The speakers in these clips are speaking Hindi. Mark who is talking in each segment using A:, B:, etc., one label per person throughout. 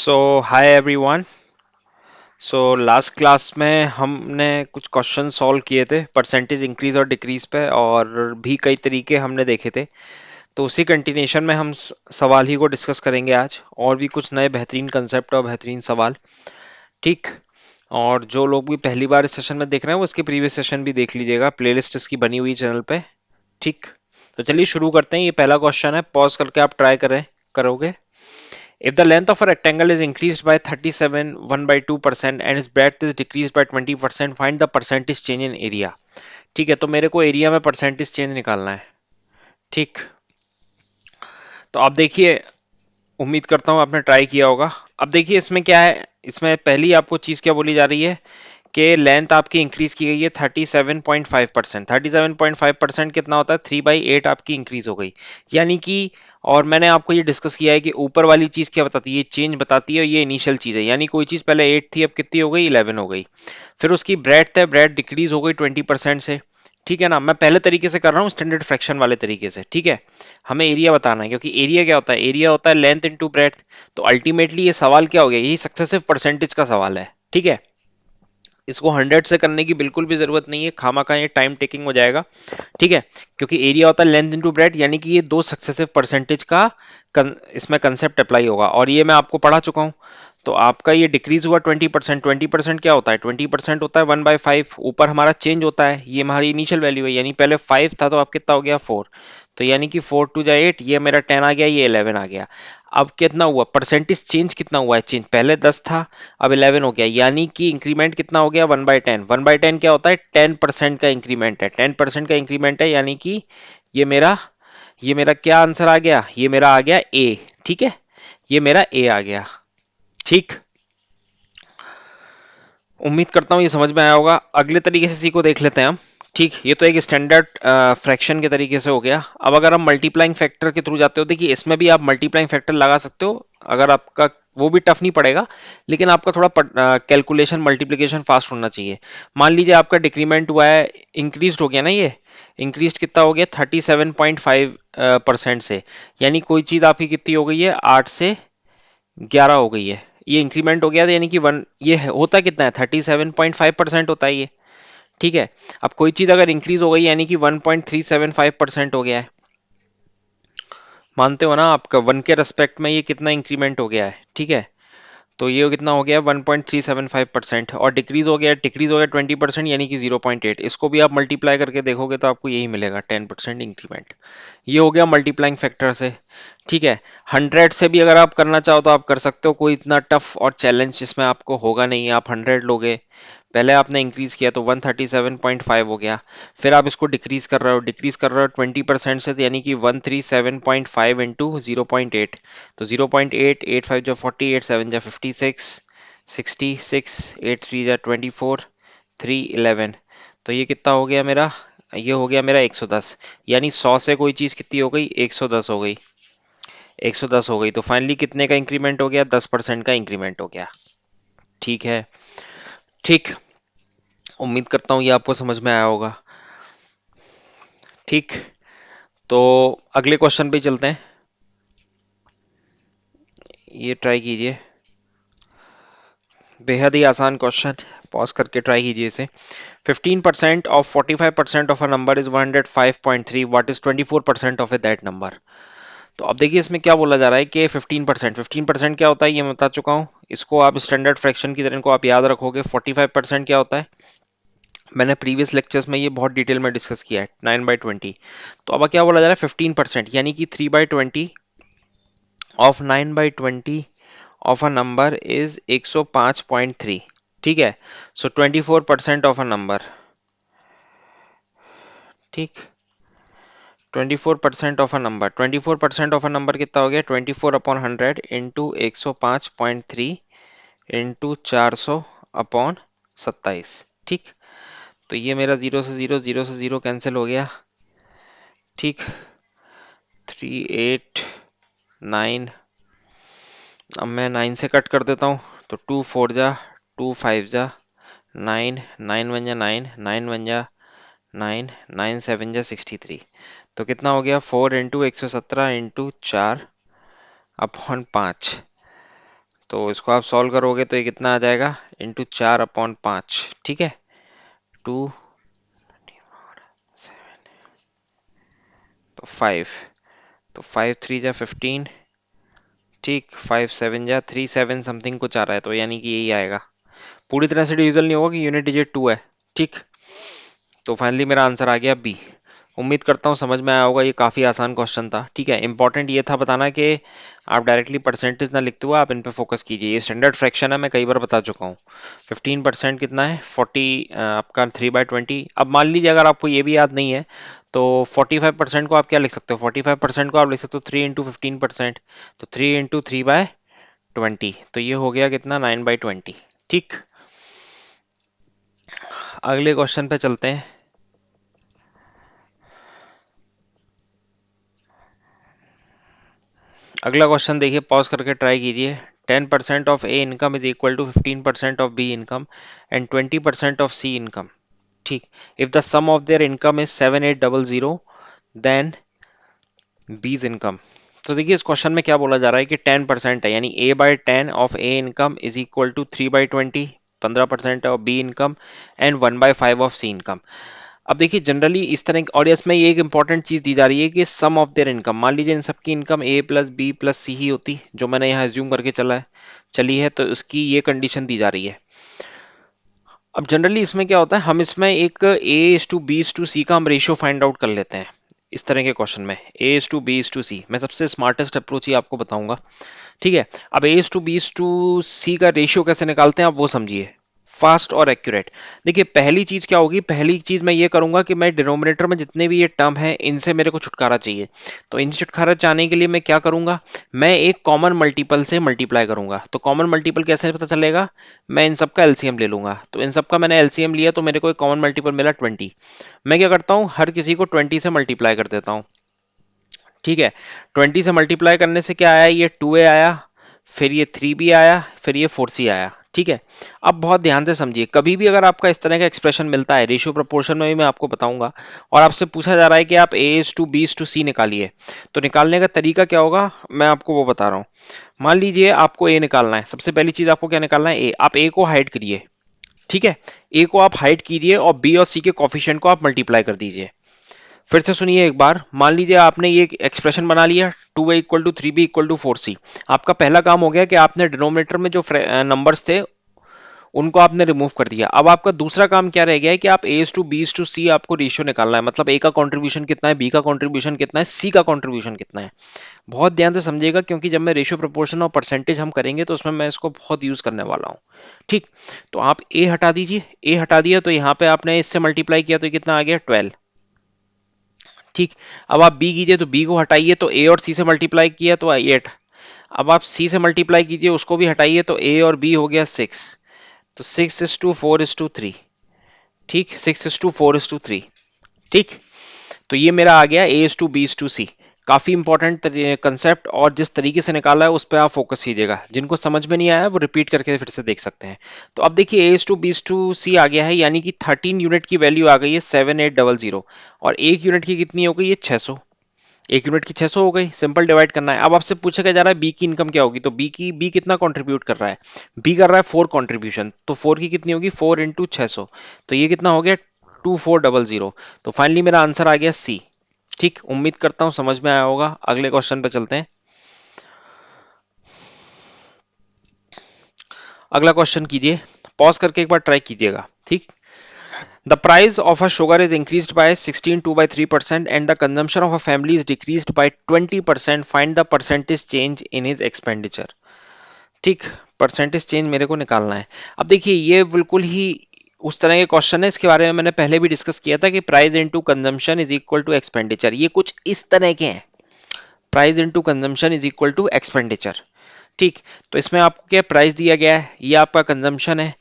A: सो hi everyone. So last class में हमने कुछ क्वेश्चन सॉल्व किए थे परसेंटेज इंक्रीज और डिक्रीज पे, और भी कई तरीके हमने देखे थे। तो उसी कंटिन्यूशन में हम सवाल ही को डिस्कस करेंगे आज, और भी कुछ नए बेहतरीन कंसेप्ट और बेहतरीन सवाल। ठीक। और जो लोग भी पहली बार इस सेशन में देख रहे हैं वो इसके प्रीवियस सेशन भी देख लीजिएगा, प्लेलिस्ट इसकी बनी हुई चैनल पे। ठीक। तो चलिए शुरू करते हैं। ये पहला क्वेश्चन है, पॉज करके आप ट्राई करोगे। If the length of a rectangle is increased by 37 1 by 2% and its breadth is decreased by 20%, find the percentage change in area। ठीक है, तो मेरे को एरिया में परसेंटेज चेंज निकालना है। ठीक। तो आप देखिए, उम्मीद करता हूं आपने ट्राई किया होगा। अब देखिए इसमें क्या है, इसमें पहली आपको चीज क्या बोली जा रही है कि लेंथ आपकी इंक्रीज की गई है 37.5%। 37.5% कितना होता है, 3/8 आपकी इंक्रीज हो गई। यानी कि, और मैंने आपको ये डिस्कस किया है कि ऊपर वाली चीज क्या बताती है, ये चेंज बताती है, और ये इनिशियल चीज है। यानी कोई चीज पहले 8 थी, अब कितनी हो गई, 11 हो गई। फिर उसकी ब्रेड है, ब्रेड डिक्रीज हो गई 20% से। ठीक है ना, मैं पहले तरीके से कर रहा हूँ, स्टैंडर्ड फ्रैक्शन वाले तरीके से। ठीक है। हमें एरिया बताना है, क्योंकि एरिया क्या होता है, एरिया होता है लेंथ इनटू ब्रेड्थ। तो अल्टीमेटली ये सवाल क्या हो गया, यही सक्सेसिव परसेंटेज का सवाल है। ठीक है। इसको 100 से करने की बिल्कुल भी जरूरत नहीं है, खामा का ये टाइम टेकिंग हो जाएगा। ठीक है। क्योंकि एरिया होता है लेंथ इनटू ब्रेड, यानी कि ये दो सक्सेसिव परसेंटेज का इसमें कंसेप्ट अप्लाई होगा, और ये मैं आपको पढ़ा चुका हूं। तो आपका ये डिक्रीज हुआ 20%। 20% क्या होता है, 20% होता है 1/5। ऊपर हमारा चेंज होता है, ये हमारी इनिशियल वैल्यू है, यानी पहले 5 था तो अब कितना हो गया, 4। तो यानी कि 4 टू जा 8, ये मेरा 10 आ गया, ये 11 आ गया। अब कितना हुआ परसेंटेज चेंज, कितना हुआ है चेंज, पहले 10 था अब 11 हो गया। यानी कि इंक्रीमेंट कितना हो गया, 1/10। 1/10 क्या होता है, 10% का इंक्रीमेंट है। 10% का इंक्रीमेंट है, यानी कि ये मेरा ये मेरा क्या आंसर आ गया, ये मेरा आ गया ए। ठीक है, ये मेरा ए आ गया। ठीक। उम्मीद करता हूं ये समझ में आया होगा। अगले तरीके से इसी को देख लेते हैं हम। ठीक, ये तो एक स्टैंडर्ड फ्रैक्शन के तरीके से हो गया। अब अगर हम मल्टीप्लाइंग फैक्टर के थ्रू जाते हो, देखिए इसमें भी आप मल्टीप्लाइंग फैक्टर लगा सकते हो, अगर आपका वो भी टफ नहीं पड़ेगा, लेकिन आपका थोड़ा कैलकुलेशन मल्टीप्लिकेशन फास्ट होना चाहिए। मान लीजिए आपका डिक्रीमेंट हुआ है, इंक्रीज हो गया ना, ये इंक्रीज कितना हो गया, 37.5% से। यानी कोई चीज आपकी कितनी हो गई है, 8 से 11 हो गई है। ये इंक्रीमेंट हो गया था, यानी कि वन, ये होता कितना है, 37.5% होता है ये। ठीक है। अब कोई चीज अगर इंक्रीज हो गई, यानी कि 1.375% हो गया है। मानते हो ना, आपका वन के रेस्पेक्ट में ये कितना इंक्रीमेंट हो गया है। ठीक है। तो ये कितना हो गया, 1.375%। और डिक्रीज हो गया 20%, यानी कि 0.8। इसको भी आप मल्टीप्लाई करके देखोगे तो आपको यही मिलेगा, 10% इंक्रीमेंट। ये हो गया मल्टीप्लाइंग फैक्टर से। ठीक है। 100 से भी अगर आप करना चाहो तो आप कर सकते हो, कोई इतना टफ और चैलेंज जिसमें आपको होगा नहीं। आप 100 लोगे, पहले आपने इंक्रीज किया तो 137.5 हो गया। फिर आप इसको डिक्रीज कर रहे हो 20% से, तो यानी कि 137.5 इंटू 0.8। तो 0.8, 8 5 जा 40, 8 7 जा 56, 66, 8 3 जा 24, 3 11। तो ये कितना हो गया मेरा, ये हो गया मेरा 110। यानी 100 से कोई चीज कितनी हो गई, 110 हो गई। 110 हो गई, तो फाइनली कितने का इंक्रीमेंट हो गया, 10% का इंक्रीमेंट हो गया। ठीक है। ठीक। उम्मीद करता हूँ ये आपको समझ में आया होगा। ठीक। तो अगले क्वेश्चन पे चलते हैं, ये ट्राई कीजिए। बेहद ही आसान क्वेश्चन, पॉज करके ट्राई कीजिए इसे। 15% of 45% of a number is 105.3, what is 24% of A that number. तो अब देखिए इसमें क्या बोला जा रहा है कि 15% क्या होता है, ये मैं बता चुका हूँ। इसको आप स्टैंडर्ड फ्रैक्शन की तरह इनको आप याद रखोगे। 45% क्या होता है, मैंने प्रीवियस लेक्चर्स में ये बहुत डिटेल में डिस्कस किया है, 9/20। तो अब क्या बोला जा रहा है, 15%, यानी कि 3/20 of 9/20 of a number is 105.3। ठीक है। सो 24% ऑफ अ नंबर। ठीक। 24% ऑफ अ नंबर कितना हो गया, 24/100 इंटू 105.3 इंटू 400/27। ठीक। तो ये मेरा जीरो से जीरो कैंसिल हो गया। ठीक। 3 8 9। अब मैं 9 से कट कर देता हूँ, तो 2 4 जा, 2 5 जा 9, 9 1 जा 9, 9 1 जा 9, 9 7 जा 63। तो कितना हो गया, 4 इंटू 117 इंटू 4/5। तो इसको आप सॉल्व करोगे तो ये कितना आ जाएगा, इंटू 4/5, ठीक है, 2, तो 5, तो 5 3 जा 15, ठीक, 5 7 जा 37 समथिंग कुछ आ रहा है, तो यानी कि यही आएगा। पूरी तरह से डिविजल नहीं होगा कि यूनिट डिजिट 2 है, ठीक। तो फाइनली मेरा आंसर आ गया बी। उम्मीद करता हूँ समझ में आया होगा, ये काफ़ी आसान क्वेश्चन था, ठीक है। इंपॉर्टेंट ये था बताना कि आप डायरेक्टली परसेंटेज ना लिखते हुए आप इन पे फोकस कीजिए। ये स्टैंडर्ड फ्रैक्शन है, मैं कई बार बता चुका हूँ। 15% कितना है, 40, आपका 3/20। अब मान लीजिए अगर आपको ये भी याद नहीं है तो 45% को आप क्या लिख सकते हो, 45% को आप लिख सकते हो 3 × 15%, तो 3 × 3/20, तो ये हो गया कितना, 9/20, ठीक। अगले क्वेश्चन पे चलते हैं। अगला क्वेश्चन देखिए, पॉज करके ट्राई कीजिए। 10% of A income is equal to 15% of B income and 20% of C income, ठीक। If the sum of their income is 7800, then B's income. तो देखिए इस क्वेश्चन में क्या बोला जा रहा है कि 10% है, यानी a/10 of A income is equal to 3/20, 15% of B income and 1/5 of C income. अब देखिए जनरली इस तरह और इसमें ये एक इंपॉर्टेंट चीज दी जा रही है कि सम ऑफ देयर इनकम, मान लीजिए इन सबकी इनकम ए प्लस बी प्लस सी ही होती, जो मैंने यहाँ एज्यूम करके चली है, तो इसकी ये कंडीशन दी जा रही है। अब जनरली इसमें क्या होता है, हम इसमें एक A is to B is to C का हम रेशियो फाइंड आउट कर लेते हैं। इस तरह के क्वेश्चन में A is to B is to C, मैं सबसे स्मार्टेस्ट अप्रोच ही आपको बताऊंगा, ठीक है। अब A is to B is to C का रेशियो कैसे निकालते हैं आप वो समझिए, फास्ट और एक्यूरेट। देखिए पहली चीज क्या होगी, पहली चीज मैं ये करूंगा कि मैं डिनोमिनेटर में जितने भी ये टर्म है इनसे मेरे को छुटकारा चाहिए। तो इनसे छुटकारा चाहने के लिए मैं क्या करूंगा, मैं एक कॉमन मल्टीपल से मल्टीप्लाई करूंगा। तो कॉमन मल्टीपल कैसे पता चलेगा, मैं इन सबका एलसीएम ले लूंगा। तो इन सबका मैंने एलसीएम लिया तो मेरे को एक कॉमन मल्टीपल मिला 20। मैं क्या करता हूँ, हर किसी को 20 से मल्टीप्लाई कर देता हूँ, ठीक है। 20 से मल्टीप्लाई करने से क्या आया, ये 2a आया, फिर ये 3b आया, फिर ये 4c आया, ठीक है। अब बहुत ध्यान से समझिए, कभी भी अगर आपका इस तरह का एक्सप्रेशन मिलता है, रेशियो प्रोपोर्शन में भी मैं आपको बताऊंगा, और आपसे पूछा जा रहा है कि आप a is to b is to c निकालिए, तो निकालने का तरीका क्या होगा मैं आपको वो बता रहा हूँ। मान लीजिए आपको a निकालना है, सबसे पहली चीज आपको क्या निकालना है, a। आप a को हाइड करिए, ठीक है, a को आप हाइड कीजिए और b और c के कॉफिशिएंट को आप मल्टीप्लाई कर दीजिए। फिर से सुनिए एक बार, मान लीजिए आपने ये एक्सप्रेशन बना लिया, 2a equal to 3b equal to 4c। आपका पहला काम हो गया कि आपने डिनोमिनेटर में जो नंबर्स थे उनको आपने रिमूव कर दिया। अब आपका दूसरा काम क्या रह गया है कि आप a to b to c आपको रेशियो निकालना है, मतलब a का कंट्रीब्यूशन कितना है, b का कंट्रीब्यूशन कितना है, c का कंट्रीब्यूशन कितना है। बहुत ध्यान से समझिएगा क्योंकि जब मैं रेशियो प्रोपोर्शन और परसेंटेज हम करेंगे तो उसमें मैं इसको बहुत यूज करने वाला हूँ, ठीक। तो आप a हटा दीजिए, a हटा दिया तो यहाँ पे आपने इससे मल्टीप्लाई किया तो ये कितना आ गया 12, ठीक। अब आप b कीजिए तो b को हटाइए तो a और c से मल्टीप्लाई किया तो 8। अब आप c से मल्टीप्लाई कीजिए उसको भी हटाइए तो a और b हो गया 6, तो 6:4:3, ठीक, 6:4:3, ठीक। तो ये मेरा आ गया a to b to c। काफी इंपॉर्टेंट कंसेप्ट, और जिस तरीके से निकाला है उस पर आप फोकस कीजिएगा। जिनको समझ में नहीं आया वो रिपीट करके फिर से देख सकते हैं। तो अब देखिए a to b to c आ गया है, यानी कि 13 यूनिट की वैल्यू आ गई है 7800, और एक यूनिट की कितनी हो गई है 600। एक यूनिट की 600 हो गई, सिंपल डिवाइड करना है। अब आपसे पूछा क्या जा रहा है बी की इनकम क्या होगी, तो बी कितना कंट्रीब्यूट कर रहा है, बी कर रहा है 4 कंट्रीब्यूशन, तो 4 की कितनी होगी 4 इंटू 600, तो ये कितना हो गया 2400। तो फाइनली मेरा आंसर आ गया सी, ठीक। उम्मीद करता हूं समझ में आया होगा। अगले क्वेश्चन पे चलते हैं। अगला क्वेश्चन कीजिए, पॉज करके एक बार ट्राई कीजिएगा, ठीक। The price of a sugar is increased by 16.2/3% and the consumption of a family is decreased by 20%. Find the percentage change in his expenditure. ठीक, परसेंटेज चेंज मेरे को निकालना है। अब देखिए ये बिल्कुल ही उस तरह के क्वेश्चन है, इसके बारे में मैंने पहले भी डिस्कस किया था कि price into consumption is equal to expenditure. ये कुछ इस तरह के हैं, price into consumption is equal to expenditure, ठीक। तो इसमें आपको क्या प्राइस दिया गया है, ये आपका कंजम्पशन है,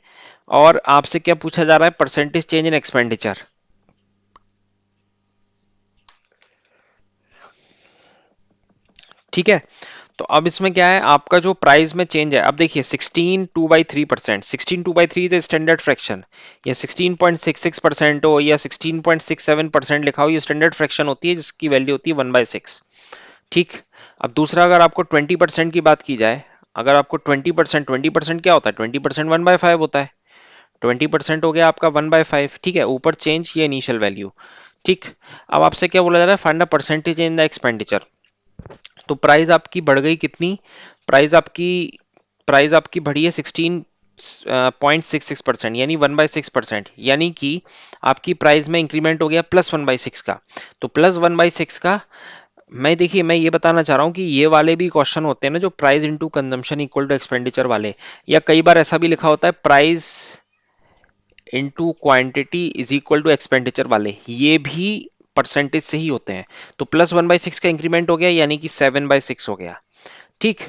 A: और आपसे क्या पूछा जा रहा है परसेंटेज चेंज इन एक्सपेंडिचर, ठीक है। तो अब इसमें क्या है, आपका जो प्राइस में चेंज है, अब देखिए 16 2/3%, 16 2/3 इज स्टैंडर्ड फ्रैक्शन, या 16.66% हो या 16.67% लिखा हो, ये स्टैंडर्ड फ्रैक्शन होती है जिसकी वैल्यू होती है 1/6, ठीक। अब दूसरा अगर आपको 20% की बात की जाए, अगर आपको 20%, 20% क्या होता है, 20% 1/5 होता है, 20% हो गया आपका 1/5, ठीक है। ऊपर चेंज, ये इनिशियल वैल्यू, ठीक। अब आपसे क्या बोला जा रहा है, find the percentage in the expenditure. तो प्राइस आपकी बढ़ गई कितनी, प्राइस आपकी प्राइस आपकी बढ़ी है 16.66%, यानी 1/6%, यानी कि आपकी प्राइस में इंक्रीमेंट हो गया +1/6 का। तो +1/6 का, मैं देखिए मैं ये बताना चाह रहा हूँ कि ये वाले भी क्वेश्चन होते हैं ना, जो price into consumption equal to expenditure वाले, या कई बार ऐसा भी लिखा होता है price into quantity is equal to expenditure वाले, ये भी परसेंटेज से ही होते हैं। तो +1/6 का इंक्रीमेंट हो गया, यानी कि 7/6 हो गया, ठीक।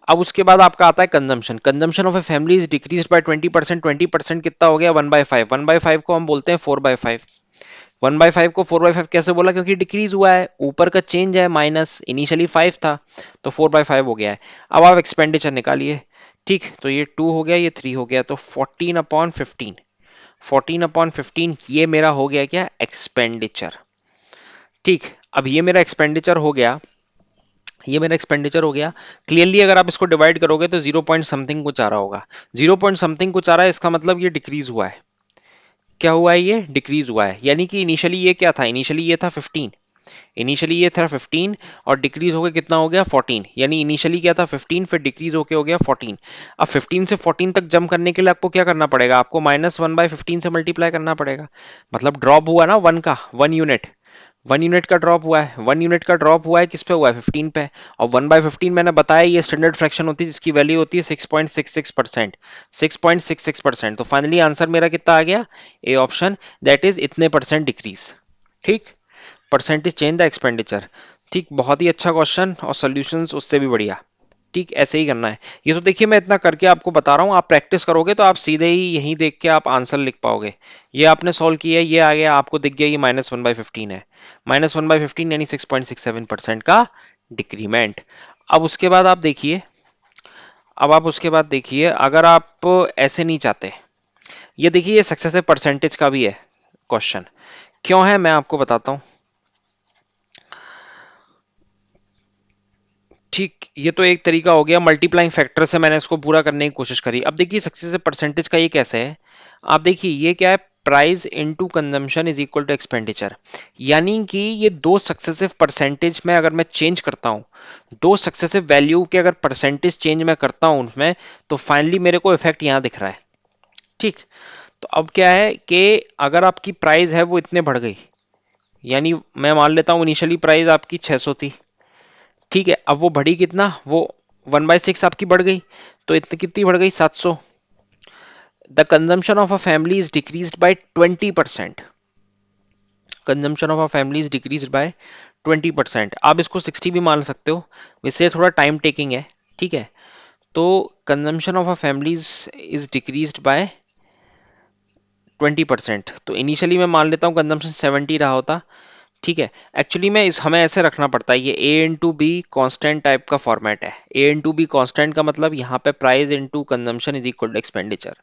A: अब उसके बाद आपका आता है consumption. Consumption of a family is decrease by 20%। 20% कितना हो गया, 1/5। 1/5 को हम बोलते हैं 4/5। 1/5 को 4/5 कैसे बोला, क्योंकि डिक्रीज हुआ है, ऊपर का चेंज है माइनस, इनिशियली 5 था तो 4/5 हो गया है। अब आप एक्सपेंडिचर निकालिए, ठीक। तो ये 2 हो गया, ये 3 हो गया, तो 14/15, 14/15 ये मेरा हो गया क्या, एक्सपेंडिचर, ठीक। अब ये मेरा एक्सपेंडिचर हो गया, ये मेरा एक्सपेंडिचर हो गया। क्लियरली अगर आप इसको डिवाइड करोगे तो 0 पॉइंट समथिंग कुछ आ रहा होगा, 0 पॉइंट समथिंग कुछ आ रहा है, इसका मतलब ये डिक्रीज हुआ है। क्या हुआ है, ये डिक्रीज हुआ है, यानी कि इनिशियली ये क्या था, इनिशियली ये था 15, इनिशियली ये था 15 और डिक्रीज होकर कितना हो गया 14, यानी इनिशियली क्या था 15, फिर डिक्रीज होके हो गया 14। अब 15 से 14 तक जंप करने के लिए आपको क्या करना पड़ेगा, आपको -1/15 से मल्टीप्लाई करना पड़ेगा, मतलब ड्रॉप हुआ ना 1 का, 1 यूनिट, 1 यूनिट का ड्रॉप हुआ है, 1 यूनिट का ड्रॉप हुआ है, किस पे हुआ है, 15 पे। और 1/15 मैंने बताया ये स्टैंडर्ड फ्रैक्शन होती है, जिसकी वैल्यू होती है 6.66%, 6.66%। तो फाइनली आंसर मेरा कितना आ गया, ए ऑप्शन, दैट इज इतने परसेंट डिक्रीज, ठीक। परसेंटेज चेंज द एक्सपेंडिचर, ठीक। बहुत ही अच्छा क्वेश्चन, और सॉल्यूशंस उससे भी बढ़िया, ठीक। ऐसे ही करना है। ये तो देखिए मैं इतना करके आपको बता रहा हूँ, आप प्रैक्टिस करोगे तो आप सीधे ही यहीं देख के आप आंसर लिख पाओगे। ये आपने सॉल्व किया है, ये आ गया, आपको दिख गया ये -1/15 है, -1/15 यानी 6.67% का डिक्रीमेंट। अब उसके बाद आप देखिए, अब आप उसके बाद देखिए, अगर आप ऐसे नहीं चाहते, ये देखिए ये सक्सेसिव परसेंटेज का भी है क्वेश्चन, क्यों है मैं आपको बताता हूँ, ठीक। ये तो एक तरीका हो गया, मल्टीप्लाइंग फैक्टर से मैंने इसको पूरा करने की कोशिश करी। अब देखिए सक्सेस परसेंटेज का ये कैसे है, आप देखिए ये क्या है, price into consumption is equal to expenditure, यानी कि ये दो सक्सेसिव परसेंटेज में अगर मैं चेंज करता हूं, दो सक्सेसिव वैल्यू के अगर परसेंटेज चेंज मैं करता हूं उनमें, तो फाइनली मेरे को इफेक्ट यहां दिख रहा है, ठीक। तो अब क्या है कि अगर आपकी प्राइस है वो इतने बढ़ गई, यानी मैं मान लेता हूं इनिशियली प्राइस आपकी 600 थी, ठीक है। अब वो बढ़ी कितना, वो 1/6 आपकी बढ़ गई, तो इतनी कितनी बढ़ गई, 700। The consumption of a family is decreased bye 20%, consumption of a family is decreased bye 20%। आप इसको 60 भी मान सकते हो, वैसे थोड़ा टाइम टेकिंग है, ठीक है। तो consumption of a family is decreased bye 20%, तो इनिशियली मैं मान लेता हूँ कंजम्पशन 70 रहा होता, ठीक है। एक्चुअली में इस हमें ऐसे रखना पड़ता है, ये A into B constant type का फॉर्मेट है। ए इंटू बी कॉन्स्टेंट का मतलब यहाँ पे price into consumption is equal to expenditure.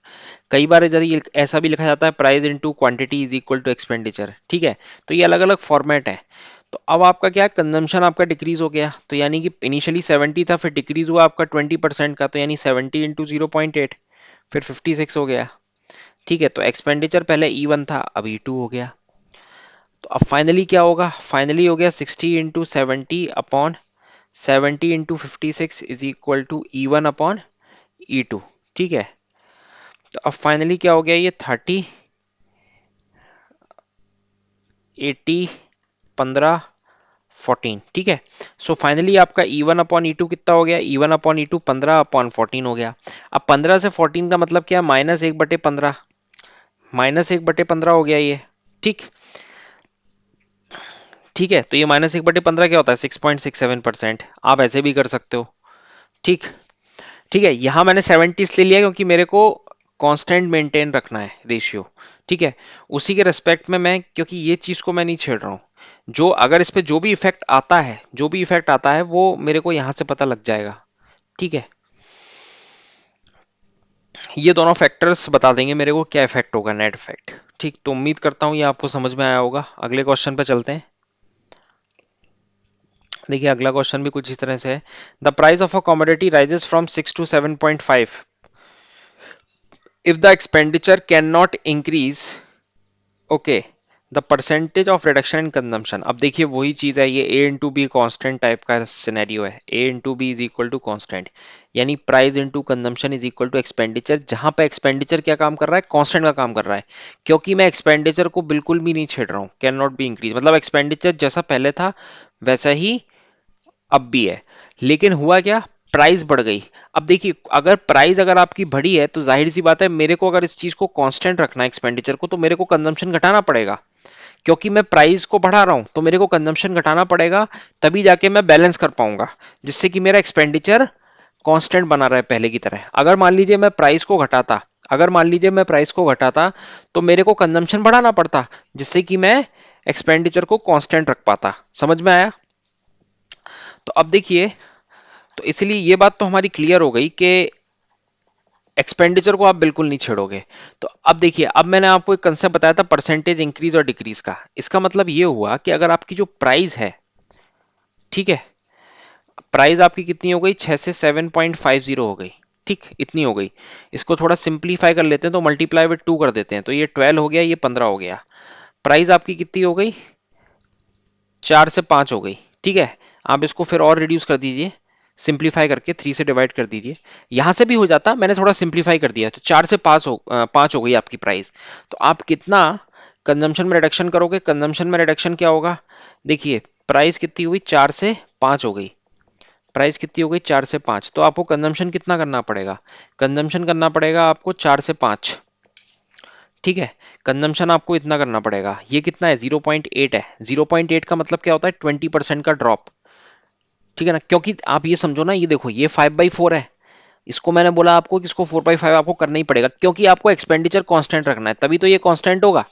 A: कई बार इधर ये ऐसा भी लिखा जाता है price into quantity is equal to expenditure, ठीक है। तो ये अलग अलग फॉर्मेट है। तो अब आपका क्या है, कंजम्पशन आपका डिक्रीज हो गया, तो यानी कि इनिशियली 70 था, फिर डिक्रीज हुआ आपका 20% का, तो यानी 70 इंटू 0.8, फिर 56 हो गया, ठीक है। तो एक्सपेंडिचर पहले E1 था, अब E2 हो गया। तो अब फाइनली क्या होगा, फाइनली हो गया 60 into 70 upon 70 into 56 is equal to E1 upon E2, ठीक है। तो अब फाइनली क्या हो गया, ये 30, 80, 15, 14, ठीक है। सो फाइनली आपका E1 अपॉन E2 कितना हो गया, E1 अपॉन E2 15/14 हो गया। अब 15 से 14 का मतलब क्या, -1/15, -1/15 हो गया ये, ठीक। ठीक है, तो ये -1/15 क्या होता है, 6.67%। आप ऐसे भी कर सकते हो, ठीक। ठीक है, यहां मैंने 70 इसलिए लिया क्योंकि मेरे को कांस्टेंट मेंटेन रखना है रेशियो, ठीक है। उसी के रेस्पेक्ट में मैं, क्योंकि ये चीज को मैं नहीं छेड़ रहा हूं, जो अगर इस पे जो भी इफेक्ट आता है, जो भी इफेक्ट आता है वो मेरे को यहां से पता लग जाएगा, ठीक है। ये दोनों फैक्टर्स बता देंगे मेरे को क्या इफेक्ट होगा, नेट इफेक्ट, ठीक। तो उम्मीद करता हूं ये आपको समझ में आया होगा। अगले क्वेश्चन पे चलते हैं। देखिए अगला क्वेश्चन भी कुछ इस तरह से है। The price of a commodity rises from 6 to 7.5 if the expenditure cannot increase, okay, the percentage of reduction in consumption. अब देखिए वही चीज है, ये A into B constant type का सिनेरियो है। A into B is equal to constant, यानी price into consumption is equal to expenditure, जहां पे एक्सपेंडिचर क्या काम कर रहा है, कांस्टेंट का काम कर रहा है। क्योंकि मैं एक्सपेंडिचर को बिल्कुल भी नहीं छेड़ रहा हूँ, कैन नॉट बी इंक्रीज, मतलब एक्सपेंडिचर जैसा पहले था वैसा ही अब भी है। लेकिन हुआ क्या, प्राइस बढ़ गई। अब देखिए अगर प्राइस अगर आपकी बढ़ी है तो जाहिर सी बात है, मेरे को अगर इस चीज को कांस्टेंट रखना है एक्सपेंडिचर को, तो मेरे को कंजम्पशन घटाना पड़ेगा। क्योंकि मैं प्राइस को बढ़ा रहा हूं तो मेरे को कंजम्पशन घटाना पड़ेगा, तभी जाके मैं बैलेंस कर पाऊंगा, जिससे कि मेरा एक्सपेंडिचर कांस्टेंट बना रहे पहले की तरह। अगर मान लीजिए मैं प्राइस को घटाता, अगर मान लीजिए मैं प्राइस को घटाता तो मेरे को कंजम्पशन बढ़ाना पड़ता, जिससे कि मैं एक्सपेंडिचर को कांस्टेंट रख पाता। समझ में आया? तो अब देखिए, तो इसलिए ये बात तो हमारी क्लियर हो गई कि एक्सपेंडिचर को आप बिल्कुल नहीं छेड़ोगे। तो अब देखिए, अब मैंने आपको एक कंसेप्ट बताया था परसेंटेज इंक्रीज और डिक्रीज का। इसका मतलब ये हुआ कि अगर आपकी जो प्राइस है, ठीक है, प्राइस आपकी कितनी हो गई, 6 से 7.50 हो गई, ठीक, इतनी हो गई। इसको थोड़ा सिंप्लीफाई कर लेते हैं, तो मल्टीप्लाई विद 2 कर देते हैं, तो ये 12 हो गया, ये 15 हो गया। प्राइस आपकी कितनी हो गई, 4 से 5 हो गई, ठीक है। आप इसको फिर और रिड्यूस कर दीजिए, सिंप्लीफाई करके 3 से डिवाइड कर दीजिए। यहां से भी हो जाता, मैंने थोड़ा सिंप्लीफाई कर दिया, तो 4 से 5 हो गई आपकी प्राइस। तो आप कितना कंजम्पशन में रिडक्शन करोगे, कंजम्पशन में रिडक्शन क्या होगा, देखिए प्राइस कितनी हुई, 4 से 5 हो गई। प्राइस कितनी हो गई, 4 से 5, तो आपको कंजम्पशन कितना करना पड़ेगा, कंजम्पशन करना पड़ेगा आपको 4 से 5, ठीक है। कंजम्पशन आपको इतना करना पड़ेगा, ये कितना है, 0.8 है। 0.8 का मतलब क्या होता है, 20% का ड्रॉप, ठीक है ना। क्योंकि आप ये समझो ना, ये देखो ये 5/4 है, इसको मैंने बोला आपको कि इसको 4/5 आपको करना ही पड़ेगा, क्योंकि आपको एक्सपेंडिचर कांस्टेंट रखना है, तभी तो ये कांस्टेंट होगा,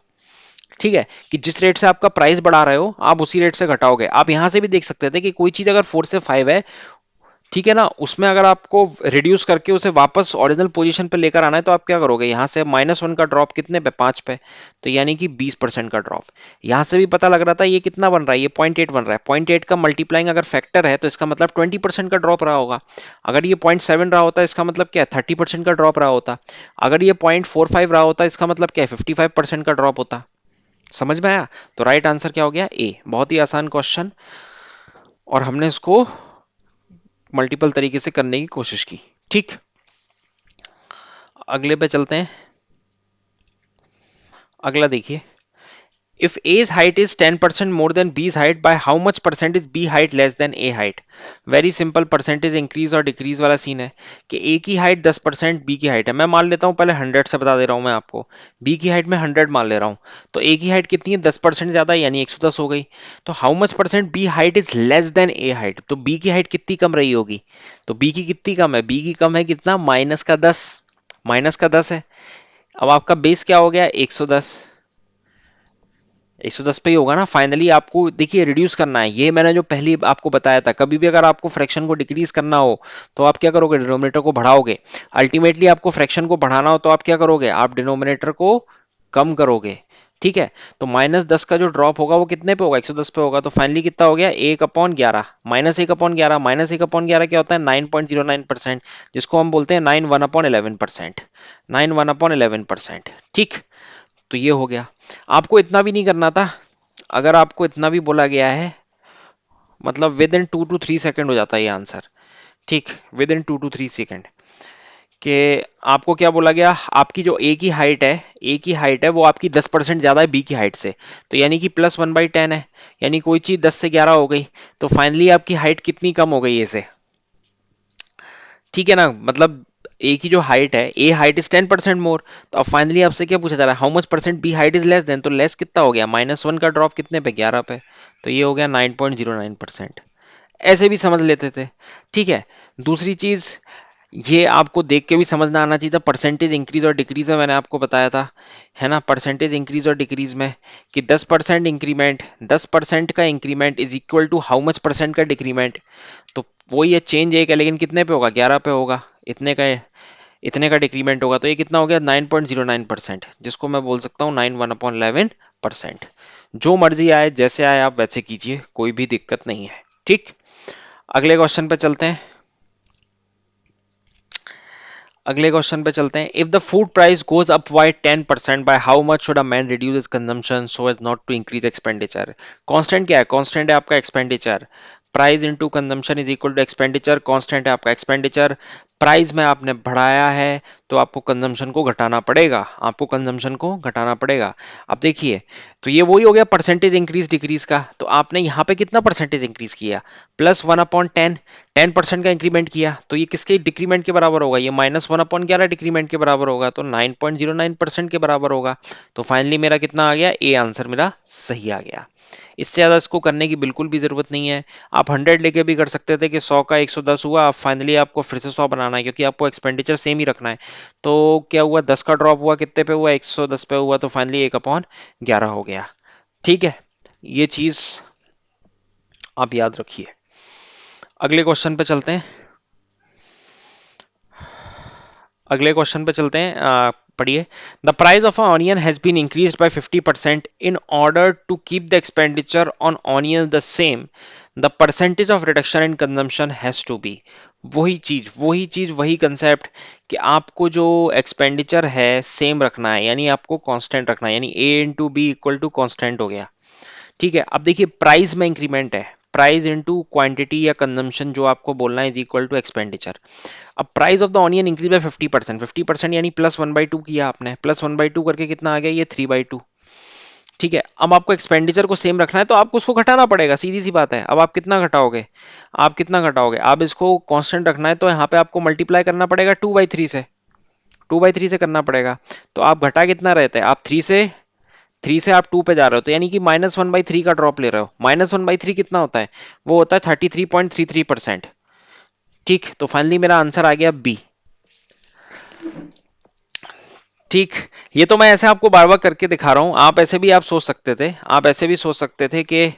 A: ठीक है। कि जिस रेट से आपका प्राइस बढ़ा रहे हो आप उसी रेट से घटाओगे। आप यहां से भी देख सकते थे कि कोई चीज अगर 4 से 5 है, ठीक है ना, उसमें अगर आपको रिड्यूस करके उसे वापस ओरिजिनल पोजीशन पे लेकर आना है, तो आप क्या करोगे, यहां से -1 का ड्रॉप कितने पे, 5 पे, तो यानी कि 20% का ड्रॉप। यहां से भी पता लग रहा था ये कितना बन रहा है, ये 0.8 बन रहा है। 0.8 का मल्टीप्लाइंग अगर फैक्टर है तो इसका मतलब 20% का ड्रॉप रहा होगा। अगर ये 0.7 रहा होता, इसका मतलब क्या है, 30% का ड्रॉप रहा होता। अगर ये 0.45 रहा होता, इसका मतलब क्या है, 55% का ड्रॉप होता। समझ में आया? तो राइट आंसर क्या हो गया, ए। बहुत ही आसान क्वेश्चन, और हमने इसको मल्टीपल तरीके से करने की कोशिश की, ठीक। अगले पे चलते हैं। अगला देखिए, if A's height is 10% more than B's height, by how much percent is B height less than A height? Very simple, percentage increase और डिक्रीज वाला सीन है कि A की हाइट 10% B की हाइट है। मैं मान लेता हूं, पहले 100 से बता दे रहा हूं मैं आपको, B की हाइट में 100 मान ले रहा हूं, तो A की हाइट कितनी है, 10% ज्यादा, यानी 110 हो गई। तो how much percent B height is less then A height, तो B की हाइट कितनी कम रही होगी, तो B की कितनी कम है, B की कम है कितना, -10, -10 है। अब आपका बेस क्या हो गया, 110, 110 पे ही होगा ना। फाइनली आपको देखिए रिड्यूस करना है, ये मैंने जो पहले आपको बताया था, कभी भी अगर आपको फ्रैक्शन को डिक्रीज करना हो तो आप क्या करोगे, डिनोमिनेटर को बढ़ाओगे। अल्टीमेटली आपको फ्रैक्शन को बढ़ाना हो तो आप क्या करोगे, आप डिनोमिनेटर को कम करोगे, ठीक है। तो -10 का जो ड्रॉप होगा वो कितने पे होगा, 110 पे होगा। तो फाइनली कितना हो गया, 1/11, -1/11, -1/11 क्या होता है, 9.09%, जिसको हम बोलते हैं 9 1/11%, 9 1/11%, ठीक। तो ये हो गया। आपको इतना भी नहीं करना था, अगर आपको इतना भी बोला गया है, मतलब विद इन 2 to 3 सेकेंड हो जाता है ये आंसर, ठीक, विद इन 2 to 3 सेकेंड। कि आपको क्या बोला गया, आपकी जो ए की हाइट है, ए की हाइट है वो आपकी 10% ज्यादा है बी की हाइट से, तो यानी कि +1/10 है, यानी कोई चीज 10 से 11 हो गई, तो फाइनली आपकी हाइट कितनी कम हो गई ए से, ठीक है ना। मतलब ए की जो हाइट है, ए हाइट इज 10% मोर, तो अब फाइनली आपसे क्या पूछा जा रहा है, how much percent B height is less than, तो लेस कितना हो गया, -1 का ड्रॉप कितने पे, 11 पे, तो ये हो गया 9.09%। ऐसे भी समझ लेते थे, ठीक है। दूसरी चीज, ये आपको देख के भी समझना आना चाहिए था, परसेंटेज इंक्रीज और डिक्रीज में मैंने आपको बताया था, है ना, परसेंटेज इंक्रीज और डिक्रीज में कि 10% इंक्रीमेंट, 10% का increment is equal to how much percent का डिक्रीमेंट। तो वही है, चेंज एक है लेकिन कितने पे होगा, 11 पे होगा, इतने का डिक्रीमेंट होगा, तो ये कितना हो गया, 9.09%, जिसको मैं बोल सकता हूँ 9 1/11%। जो मर्जी आए, जैसे आए आप वैसे कीजिए, कोई भी दिक्कत नहीं है, ठीक। अगले क्वेश्चन पे चलते हैं। अगले क्वेश्चन पे चलते हैं। If the food price goes up by 10% by how much should a man reduce his consumption so as not to increase expenditure. Constant क्या है? कांस्टेंट है आपका expenditure. Price into consumption is equal to expenditure. Constant है आपका एक्सपेंडिचर। प्राइस में आपने बढ़ाया है तो आपको कंजम्पशन को घटाना पड़ेगा, आपको कंजम्पशन को घटाना पड़ेगा। अब देखिए, तो ये वही हो गया परसेंटेज इंक्रीज डिक्रीज का। तो आपने यहाँ पे कितना परसेंटेज इंक्रीज किया? +1/10। 10% का इंक्रीमेंट किया तो ये किसके डिक्रीमेंट के बराबर होगा? ये -1/11 डिक्रीमेंट के बराबर होगा, तो 9.09% के बराबर होगा। तो फाइनली मेरा कितना आ गया? ए आंसर मेरा सही आ गया। इससे ज्यादा इसको करने की बिल्कुल भी जरूरत नहीं है। आप 100 लेके भी कर सकते थे कि 100 का 110 हुआ, आप फाइनली आपको फिर से 100 बनाना है क्योंकि आपको एक्सपेंडिचर सेम ही रखना है। तो क्या हुआ? 10 का ड्रॉप हुआ, कितने पे हुआ? 110 पे हुआ, तो फाइनली 1/11 हो गया। ठीक है, ये चीज आप याद रखिए। अगले क्वेश्चन पे चलते हैं। अगले क्वेश्चन पे चलते हैं। पढ़िए। The price of onion has been increased by 50% in order to keep the expenditure on onion the same. The percentage of reduction in consumption has to be. वही चीज वही कंसेप्ट कि आपको जो एक्सपेंडिचर है सेम रखना है, यानी आपको कांस्टेंट रखना है, यानी A into B equal to constant हो गया। ठीक है, अब देखिए प्राइस में इंक्रीमेंट है, प्राइस इंटू क्वांटिटी या कंजम्पशन जो आपको बोलना है इज इक्वल टू एक्सपेंडिचर। अब price of the onion increase by 50%। 50% यानी +1/2 किया आपने, +1/2 करके कितना आ गया? ये 3/2। ठीक है, अब आपको एक्सपेंडिचर को सेम रखना है तो आपको उसको घटाना पड़ेगा, सीधी सी बात है। अब आप कितना घटाओगे? आप कितना घटाओगे? आप इसको कांस्टेंट रखना है तो यहाँ पे आपको मल्टीप्लाई करना पड़ेगा 2/3 से। 2/3 से करना पड़ेगा। तो आप घटा कितना रहते हैं? आप थ्री से आप 2 पे जा रहे हो, तो यानी कि -1/3 का ड्रॉप ले रहे हो। -1/3 कितना होता है? वो होता है 33.33%। ठीक, तो फाइनली मेरा आंसर आ गया बी। ठीक, ये तो मैं ऐसे आपको बार बार करके दिखा रहा हूं। आप ऐसे भी आप सोच सकते थे, आप ऐसे भी सोच सकते थे कि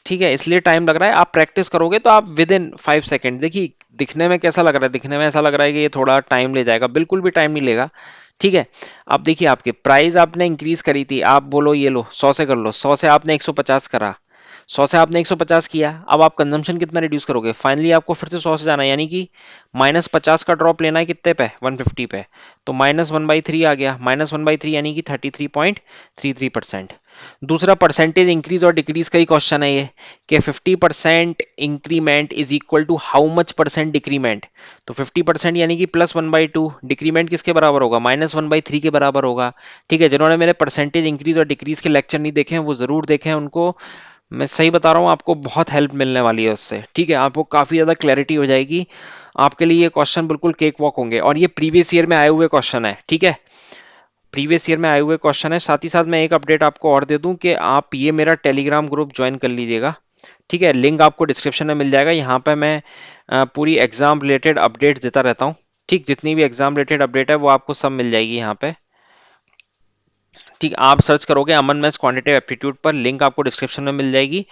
A: ठीक है इसलिए टाइम लग रहा है। आप प्रैक्टिस करोगे तो आप विद इन 5 सेकेंड, देखिए दिखने में कैसा लग रहा है? दिखने में ऐसा लग रहा है कि ये थोड़ा टाइम ले जाएगा, बिल्कुल भी टाइम नहीं लेगा। ठीक है, अब देखिए आपके प्राइस आपने इंक्रीज करी थी, आप बोलो ये लो 100 से कर लो, 100 से आपने 150 करा, 100 से आपने 150 किया। अब आप कंजम्पशन कितना रिड्यूस करोगे? फाइनली आपको फिर से 100 से जाना है, यानी कि -50 का ड्रॉप लेना है कितने पे? 150 पे। तो -1/3 आ गया, -1/3 यानी कि 33.33%। दूसरा परसेंटेज इंक्रीज और डिक्रीज का ही क्वेश्चन है ये, कि 50% increment is equal to how much percent decrement. तो 50% यानी कि +1/2, डिक्रीमेंट किसके बराबर होगा? -1/3 के बराबर होगा। ठीक है, जिन्होंने मेरे परसेंटेज इंक्रीज और डिक्रीज के लेक्चर नहीं देखे हैं वो जरूर देखें उनको। मैं सही बता रहा हूँ, आपको बहुत हेल्प मिलने वाली है उससे। ठीक है, आपको काफी ज्यादा क्लैरिटी हो जाएगी। आपके लिए ये क्वेश्चन बिल्कुल केक वॉक होंगे, और ये प्रीवियस ईयर में आए हुए क्वेश्चन है। ठीक है, प्रीवियस ईयर में आए हुए क्वेश्चन है। साथ ही साथ मैं एक अपडेट आपको और दे दूं कि आप ये मेरा टेलीग्राम ग्रुप ज्वाइन कर लीजिएगा। ठीक है, लिंक आपको डिस्क्रिप्शन में मिल जाएगा। यहाँ पे मैं पूरी एग्जाम रिलेटेड अपडेट देता रहता हूँ। ठीक, जितनी भी एग्जाम रिलेटेड अपडेट है वो आपको सब मिल जाएगी यहाँ पे। ठीक, आप सर्च करोगे अमन मैथ्स क्वांटिटेटिव एप्टीट्यूड पर, लिंक आपको डिस्क्रिप्शन में मिल जाएगी।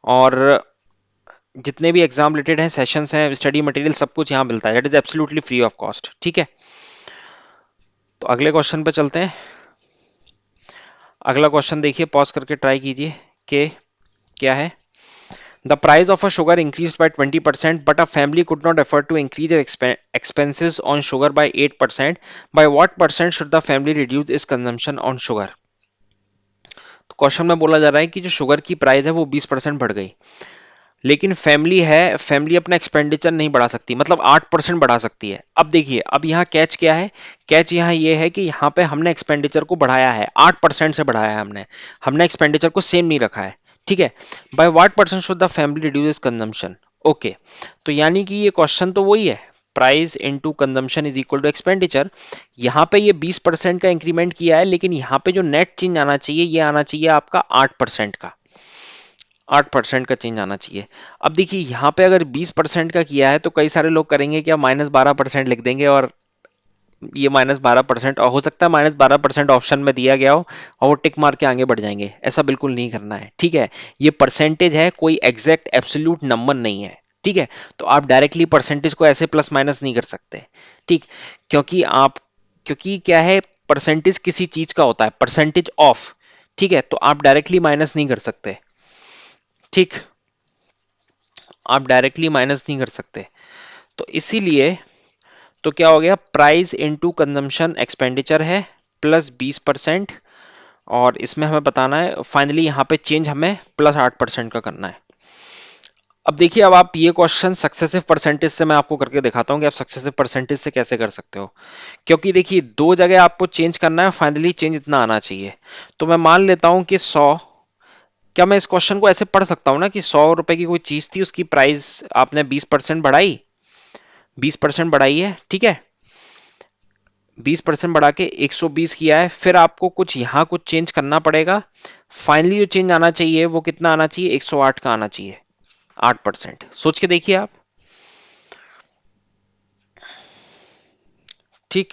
A: और जितने भी एग्जाम रिलेटेड हैं, सेशंस हैं, स्टडी मटेरियल, सब कुछ यहाँ मिलता है, that is absolutely free of cost. ठीक है, तो अगले क्वेश्चन पे चलते हैं। अगला क्वेश्चन देखिए, पॉज करके ट्राई कीजिए कि क्या है। The price of a sugar increased by 20%, but a family could not afford to increase their expenses on sugar by 8%. By what percent should the family reduce its consumption on sugar? तो क्वेश्चन में बोला जा रहा है कि जो शुगर की प्राइस है वो 20% बढ़ गई, लेकिन फैमिली है, फैमिली अपना एक्सपेंडिचर नहीं बढ़ा सकती, मतलब 8% बढ़ा सकती है। अब देखिए, अब यहाँ कैच क्या है? कैच यहाँ ये है कि यहाँ पे हमने एक्सपेंडिचर को बढ़ाया है, 8% से बढ़ाया है हमने, हमने एक्सपेंडिचर को सेम नहीं रखा है। ठीक है, by what percent should the family reduce consumption? Okay, तो यानी कि ये क्वेश्चन तो वही है, price into consumption is equal to expenditure. यहाँ पे ये 20% का इंक्रीमेंट किया है, लेकिन यहाँ पे जो नेट चेंज आना चाहिए ये आना चाहिए आपका 8% का, 8% का चेंज आना चाहिए। अब देखिए यहाँ पे अगर 20% का किया है तो कई सारे लोग करेंगे क्या, -12% लिख देंगे, और ये -12%, और हो सकता है -12% ऑप्शन में दिया गया हो और वो टिक मार के आगे बढ़ जाएंगे। ऐसा बिल्कुल नहीं करना है। ठीक है, ये परसेंटेज है, कोई एग्जैक्ट एब्सोल्यूट नंबर नहीं है। ठीक है, तो आप डायरेक्टली परसेंटेज को ऐसे प्लस माइनस नहीं कर सकते। ठीक, क्योंकि आप, क्योंकि क्या है, परसेंटेज किसी चीज का होता है, परसेंटेज ऑफ। ठीक है, तो आप डायरेक्टली माइनस नहीं कर सकते। ठीक, आप डायरेक्टली माइनस नहीं कर सकते। तो इसीलिए तो क्या हो गया, प्राइस इनटू कंजम्पशन एक्सपेंडिचर है प्लस 20%, और इसमें हमें बताना है फाइनली यहाँ पे चेंज हमें प्लस 8% का करना है। अब देखिए, अब आप ये क्वेश्चन सक्सेसिव परसेंटेज से मैं आपको करके दिखाता हूँ कि आप सक्सेसिव परसेंटेज से कैसे कर सकते हो। क्योंकि देखिए दो जगह आपको चेंज करना है, फाइनली चेंज इतना आना चाहिए। तो मैं मान लेता हूं कि 100, क्या मैं इस क्वेश्चन को ऐसे पढ़ सकता हूं ना कि 100 रुपए की कोई चीज थी, उसकी प्राइस आपने 20% बढ़ाई, 20% बढ़ाई है, ठीक है, 20% बढ़ा के 120 किया है, फिर आपको कुछ यहां कुछ चेंज करना पड़ेगा। फाइनली जो चेंज आना चाहिए वो कितना आना चाहिए, 108 का आना चाहिए, 8%। सोच के देखिए आप। ठीक,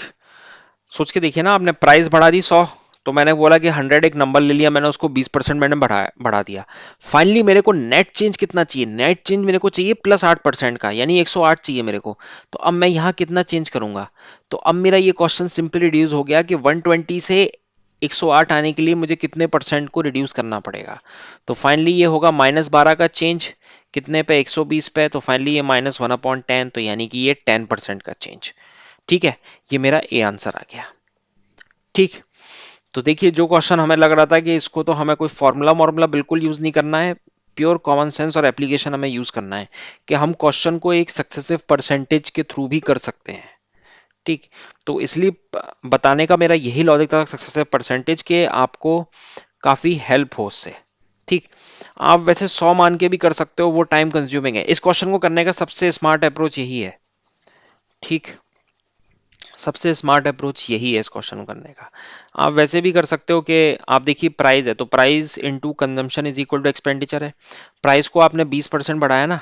A: सोच के देखिए ना, आपने प्राइस बढ़ा दी 100, तो मैंने बोला कि 100 एक नंबर ले लिया मैंने, उसको 20% मैंने बढ़ा दिया। फाइनली मेरे को नेट चेंज कितना चाहिए, नेट चेंज मेरे को चाहिए प्लस 8% का, यानी 108 चाहिए मेरे को। तो अब मैं यहाँ कितना चेंज करूंगा, तो अब मेरा ये क्वेश्चन सिंपली रिड्यूस हो गया कि 120 से 108 आने के लिए मुझे कितने परसेंट को रिड्यूस करना पड़ेगा। तो फाइनली ये होगा -12 का चेंज, कितने पे, 120 पे, तो फाइनली ये -1/10, तो यानी कि ये 10% का चेंज। ठीक है, ये मेरा ए आंसर आ गया। ठीक, तो देखिए जो क्वेश्चन हमें लग रहा था कि इसको तो हमें कोई फॉर्मूला मॉर्मूला बिल्कुल यूज नहीं करना है, प्योर कॉमन सेंस और एप्लीकेशन हमें यूज करना है कि हम क्वेश्चन को एक सक्सेसिव परसेंटेज के थ्रू भी कर सकते हैं। ठीक, तो इसलिए बताने का मेरा यही लॉजिक था सक्सेसिव परसेंटेज के, आपको काफी हेल्प हो उससे। ठीक, आप वैसे 100 मान के भी कर सकते हो, वो टाइम कंज्यूमिंग है। इस क्वेश्चन को करने का सबसे स्मार्ट अप्रोच यही है। ठीक, सबसे स्मार्ट अप्रोच यही है इस क्वेश्चन को करने का। आप वैसे भी कर सकते हो कि आप देखिए प्राइस है, तो price into consumption is equal to expenditure है। प्राइस को आपने 20% बढ़ाया ना,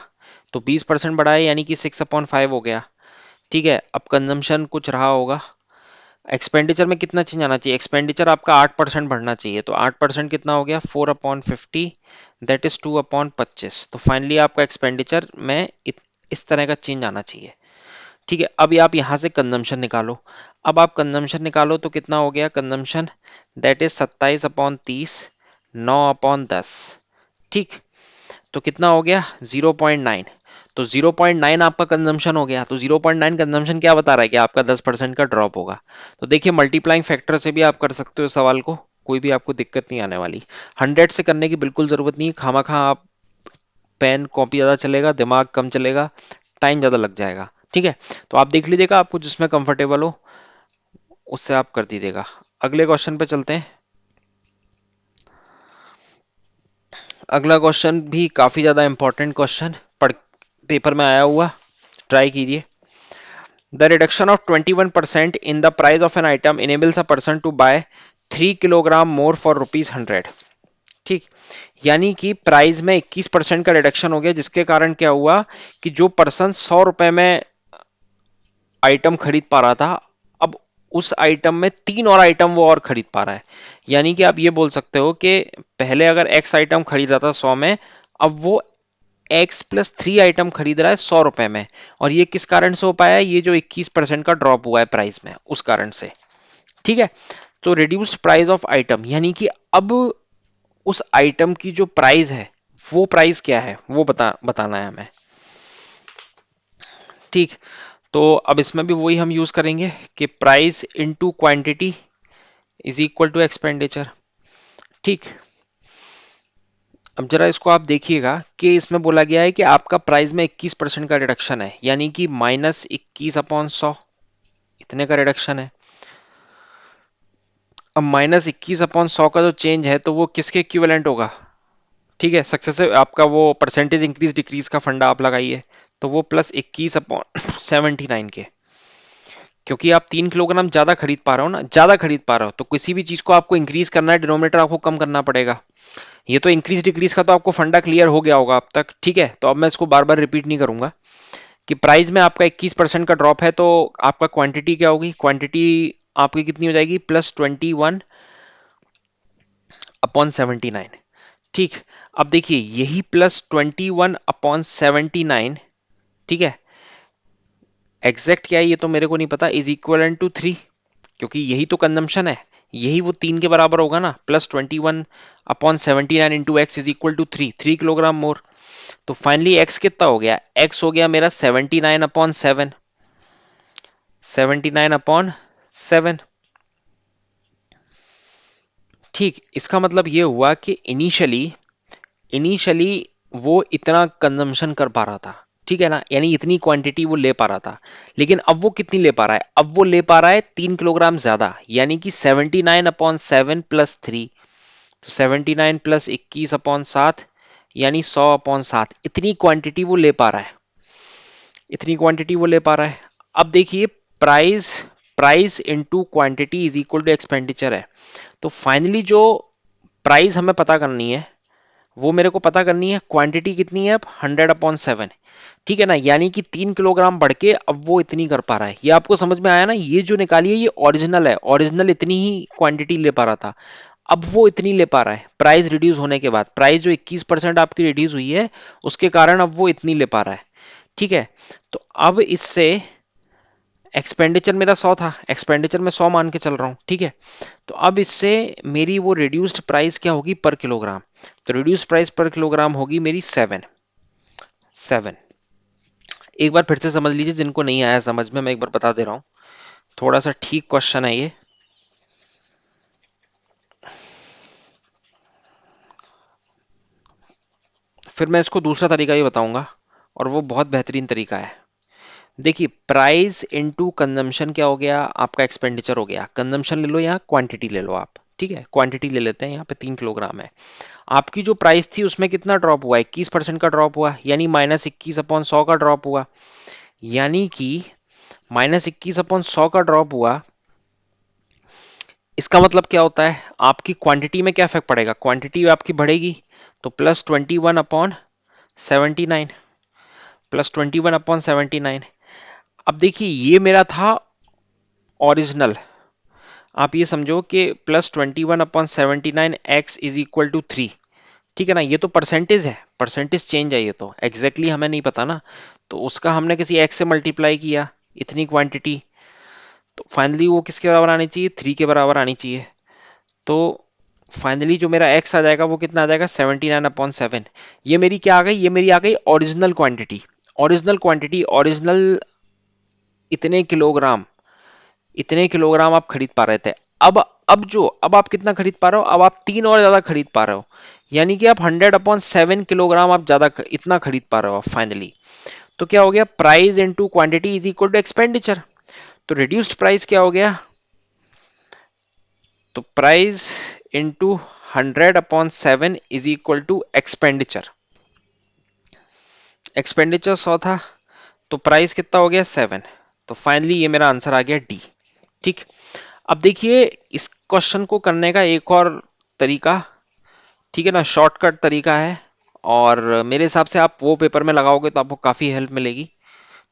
A: तो 20% बढ़ाया यानी कि 6/5 हो गया। ठीक है, अब कंजम्पशन कुछ रहा होगा, एक्सपेंडिचर में कितना चेंज आना चाहिए, एक्सपेंडिचर आपका 8% बढ़ना चाहिए, तो 8% कितना हो गया, 4/50, दैट इज 2/25। तो फाइनली आपका एक्सपेंडिचर में इस तरह का चेंज आना चाहिए। ठीक है, अब आप यहां से कंजम्पशन निकालो। अब आप कंजम्पशन निकालो तो कितना हो गया कंजम्पशन, दैट इज 27/30, 9/10। ठीक, तो कितना हो गया 0.9। तो 0.9 आपका कंजम्पशन हो गया, तो 0.9 कंजम्पशन क्या बता रहा है कि आपका 10% का ड्रॉप होगा। तो देखिए मल्टीप्लाइंग फैक्टर से भी आप कर सकते हो सवाल को, कोई भी आपको दिक्कत नहीं आने वाली। 100 से करने की बिल्कुल जरूरत नहीं है, खामा खा आप पेन कॉपी ज्यादा चलेगा, दिमाग कम चलेगा, टाइम ज्यादा लग जाएगा। ठीक है, तो आप देख लीजिएगा आपको जिसमें कंफर्टेबल हो उससे आप कर दीजिएगा। अगले क्वेश्चन पे चलते हैं। अगला क्वेश्चन भी काफी ज्यादा इंपॉर्टेंट क्वेश्चन पढ़ पेपर में आया हुआ, ट्राई कीजिए। The reduction of 21% in the price of an item enables a person to buy 3 kilogram more for ₹100। ठीक, यानी कि प्राइस में 21% का रिडक्शन हो गया, जिसके कारण क्या हुआ कि जो पर्सन 100 रुपए में आइटम खरीद पा रहा था, अब उस आइटम में 3 और आइटम वो और खरीद पा रहा है। यानी कि आप ये बोल सकते हो कि पहले अगर एक्स आइटम खरीद रहा था 100 में, अब वो X+3 आइटम खरीद रहा है 100 रुपए में। और ये किस कारण से हो पाया है, ये जो 21% का ड्रॉप हुआ है प्राइस में उस कारण से। ठीक है, तो रिड्यूस्ड प्राइस ऑफ आइटम, यानी कि अब उस आइटम की जो प्राइस है वो प्राइस क्या है वो बताना है हमें। ठीक, तो अब इसमें भी वही हम यूज करेंगे कि price into quantity is equal to expenditure. ठीक, अब जरा इसको आप देखिएगा कि इसमें बोला गया है कि आपका प्राइस में 21% का रिडक्शन है, यानी कि -21/100 इतने का रिडक्शन है। अब -21/100 का जो चेंज है तो वो किसके इक्विवेलेंट होगा। ठीक है, सक्सेसिव आपका वो परसेंटेज इंक्रीज डिक्रीज का फंडा आप लगाइए, तो वो +21/79 के, क्योंकि आप 3 किलोग्राम ज्यादा खरीद पा रहे हो ना, ज्यादा खरीद पा रहे हो, तो किसी भी चीज को आपको इंक्रीज करना है, डिनोमिनेटर आपको कम करना पड़ेगा। ये तो इंक्रीज डिक्रीज का तो आपको फंडा क्लियर हो गया होगा अब तक। ठीक है, तो अब मैं इसको बार बार रिपीट नहीं करूंगा कि प्राइस में आपका 21% का ड्रॉप है, तो आपका क्वांटिटी क्या होगी, क्वांटिटी आपकी कितनी हो जाएगी, +21/79। ठीक, अब देखिए यही +21/79, ठीक है, एग्जैक्ट क्या है ये तो मेरे को नहीं पता, इज इक्वल टू 3, क्योंकि यही तो कंजम्पशन है, यही वो 3 के बराबर होगा ना, +21/79 into X is equal to 3 kilogram more. तो फाइनली x कितना हो गया, x हो गया मेरा 79/7, 79/7। ठीक, इसका मतलब ये हुआ कि इनिशियली इनिशियली वो इतना कंजम्पशन कर पा रहा था, ठीक है ना, यानी इतनी क्वांटिटी वो ले पा रहा था। लेकिन अब वो कितनी ले पा रहा है, अब वो ले पा रहा है 3 किलोग्राम ज्यादा, यानी कि 79/7 + 3, तो 79 + 21/7 यानी 100/7, इतनी क्वांटिटी वो ले पा रहा है, इतनी क्वांटिटी वो ले पा रहा है। अब देखिए, price price into quantity is equal to expenditure है। तो फाइनली जो प्राइस हमें पता करनी है, वो मेरे को पता करनी है, क्वांटिटी कितनी है अब 100/7, ठीक है ना, यानी कि 3 किलोग्राम बढ़ के अब वो इतनी कर पा रहा है। ये आपको समझ में आया ना, ये जो निकाली है ये ओरिजिनल है, ओरिजिनल इतनी ही क्वांटिटी ले पा रहा था, अब वो इतनी ले पा रहा है प्राइस रिड्यूस होने के बाद। प्राइस जो 21% आपकी रिड्यूस हुई है उसके कारण अब वो इतनी ले पा रहा है, ठीक है। तो अब इससे एक्सपेंडिचर मेरा 100 था, एक्सपेंडिचर मैं 100 मान के चल रहा हूं, ठीक है। तो अब इससे मेरी वो रिड्यूस्ड प्राइस क्या होगी पर किलोग्राम, तो रिड्यूस्ड प्राइस पर किलोग्राम होगी मेरी 7। एक बार फिर से समझ लीजिए, जिनको नहीं आया समझ में, मैं एक बार बता दे रहा हूं, थोड़ा सा ठीक क्वेश्चन है ये। फिर मैं इसको दूसरा तरीका भी बताऊंगा, और वो बहुत बेहतरीन तरीका है। देखिए, प्राइस इनटू कंजम्पशन क्या हो गया, आपका एक्सपेंडिचर हो गया। कंजम्पशन ले लो, यहाँ क्वांटिटी ले लो आप, ठीक है, क्वांटिटी ले लेते हैं, यहाँ पे 3 किलोग्राम है। आपकी जो प्राइस थी उसमें कितना ड्रॉप हुआ, 21% का ड्रॉप हुआ, यानी -21/100 का ड्रॉप हुआ, यानी कि -21/100 का ड्रॉप हुआ। इसका मतलब क्या होता है, आपकी क्वांटिटी में क्या इफेक्ट पड़ेगा, क्वांटिटी आपकी बढ़ेगी, तो +21/79, +21/79। अब देखिए, ये मेरा था ओरिजिनल, आप ये समझो कि +21/79 x = 3, ठीक है ना। ये तो परसेंटेज है, परसेंटेज चेंज है, ये तो एग्जैक्टली हमें नहीं पता ना, तो उसका हमने किसी x से मल्टीप्लाई किया, इतनी क्वांटिटी, तो फाइनली वो किसके बराबर आनी चाहिए, 3 के बराबर आनी चाहिए। तो फाइनली जो मेरा x आ जाएगा वो कितना आ जाएगा, 79/7। ये मेरी क्या आ गई, ये मेरी आ गई original quantity. Original quantity, original इतने किलोग्राम, इतने किलोग्राम आप खरीद पा रहे थे। अब आप कितना खरीद पा रहे हो, अब आप 3 और ज्यादा खरीद पा रहे हो, यानी कि आप 100/7 किलोग्राम आप ज्यादा इतना खरीद पा रहे हो फाइनली। तो क्या हो गया, price into quantity is equal to expenditure. तो रिड्यूस्ड प्राइस क्या हो गया, तो price into 100/7 is equal to expenditure. Expenditure 100 था, तो प्राइस कितना हो गया 7। तो फाइनली ये मेरा आंसर आ गया डी, ठीक। अब देखिए, इस क्वेश्चन को करने का एक और तरीका, ठीक है ना, शॉर्टकट तरीका है, और मेरे हिसाब से आप वो पेपर में लगाओगे तो आपको काफी हेल्प मिलेगी,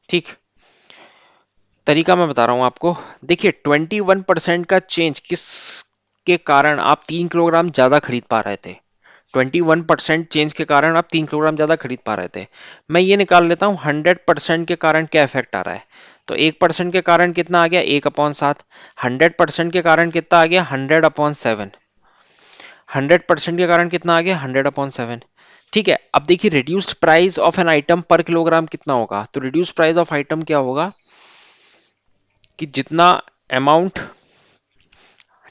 A: ठीक। तरीका मैं बता रहा हूं आपको। देखिए, 21% का चेंज किस के कारण आप 3 किलोग्राम ज्यादा खरीद पा रहे थे, 21% चेंज के कारण आप 3 किलोग्राम ज्यादा खरीद पा रहे थे। मैं ये निकाल लेता हूँ 100% के कारण क्या इफेक्ट आ रहा है, तो 1% के कारण कितना आ गया, 1/7। 100% के कारण कितना आ गया, 100/7। 100% के कारण कितना आ गया, 100/7, ठीक है। अब देखिए, reduced price of an item पर किलोग्राम कितना होगा, तो रिड्यूस्ड प्राइस ऑफ आइटम क्या होगा, कि जितना अमाउंट,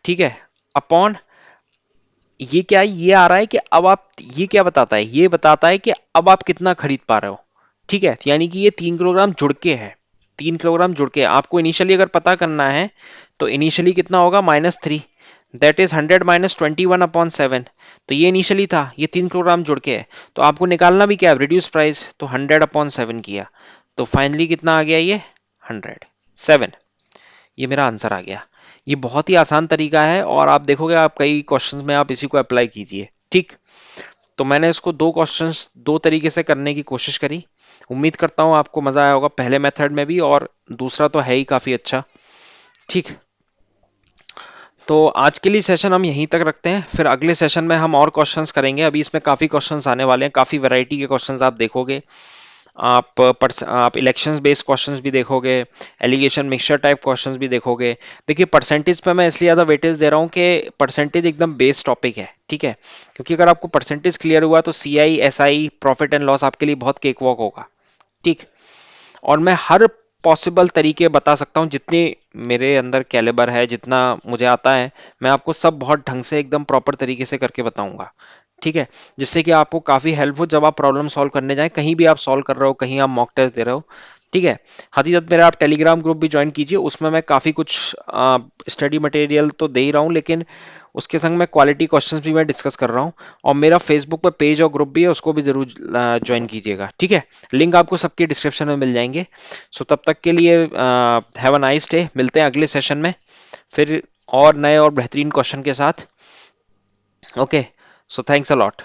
A: ठीक है, अपॉन, ये क्या है, ये आ रहा है कि अब आप, ये क्या बताता है, ये बताता है कि अब आप कितना खरीद पा रहे हो, ठीक है, यानी कि ये 3 किलोग्राम जुड़ के है, 3 किलोग्राम जुड़ के। आपको इनिशियली अगर पता करना है, तो इनिशियली कितना होगा, -3, दैट इज 100 - 21/7। तो ये इनिशियली था, ये 3 किलोग्राम जुड़ के है, तो आपको निकालना भी क्या है, रिड्यूस प्राइस, तो 100/7 किया, तो फाइनली कितना आ गया, ये 107। ये मेरा आंसर आ गया। ये बहुत ही आसान तरीका है, और आप देखोगे आप कई क्वेश्चंस में आप इसी को अप्लाई कीजिए, ठीक। तो मैंने इसको दो क्वेश्चंस दो तरीके से करने की कोशिश करी। उम्मीद करता हूं आपको मजा आया होगा पहले मेथड में भी, और दूसरा तो है ही काफी अच्छा, ठीक। तो आज के लिए सेशन हम यहीं तक रखते हैं, फिर अगले सेशन में हम और क्वेश्चंस करेंगे। अभी इसमें काफी क्वेश्चंस आने वाले हैं, काफी वैरायटी के क्वेश्चंस आप देखोगे, आप इलेक्शंस बेस्ड क्वेश्चंस भी देखोगे, एलिगेशन मिक्सचर टाइप क्वेश्चंस भी देखोगे। देखिए परसेंटेज पे मैं इसलिए ज़्यादा वेटेज दे रहा हूँ कि परसेंटेज एकदम बेस टॉपिक है, ठीक है, क्योंकि अगर आपको परसेंटेज क्लियर हुआ तो C I S I profit and loss आपके लिए बहुत केक वॉक होगा, ठीक। और मैं हर पॉसिबल तरीके बता सकता हूँ, जितनी मेरे अंदर कैलिबर है, जितना मुझे आता है, मैं आपको सब बहुत ढंग से एकदम प्रॉपर तरीके से करके बताऊंगा, ठीक है, जिससे कि आपको काफी हेल्प हो जब आप प्रॉब्लम सॉल्व करने जाएं, कहीं भी आप सॉल्व कर रहे हो, कहीं आप मॉक टेस्ट दे रहे हो, ठीक है। हकीकत मेरा आप टेलीग्राम ग्रुप भी ज्वाइन कीजिए, उसमें मैं काफी कुछ स्टडी मटेरियल तो दे ही रहा हूँ, लेकिन उसके संग में क्वालिटी क्वेश्चंस भी मैं डिस्कस कर रहा हूँ। और मेरा फेसबुक पे पेज और ग्रुप भी है, उसको भी जरूर ज्वाइन कीजिएगा, ठीक है। लिंक आपको सबके डिस्क्रिप्शन में मिल जाएंगे। सो तब तक के लिए हैव अ नाइस डे, मिलते हैं अगले सेशन में फिर और नए और बेहतरीन क्वेश्चन के साथ। Okay, so thanks a lot.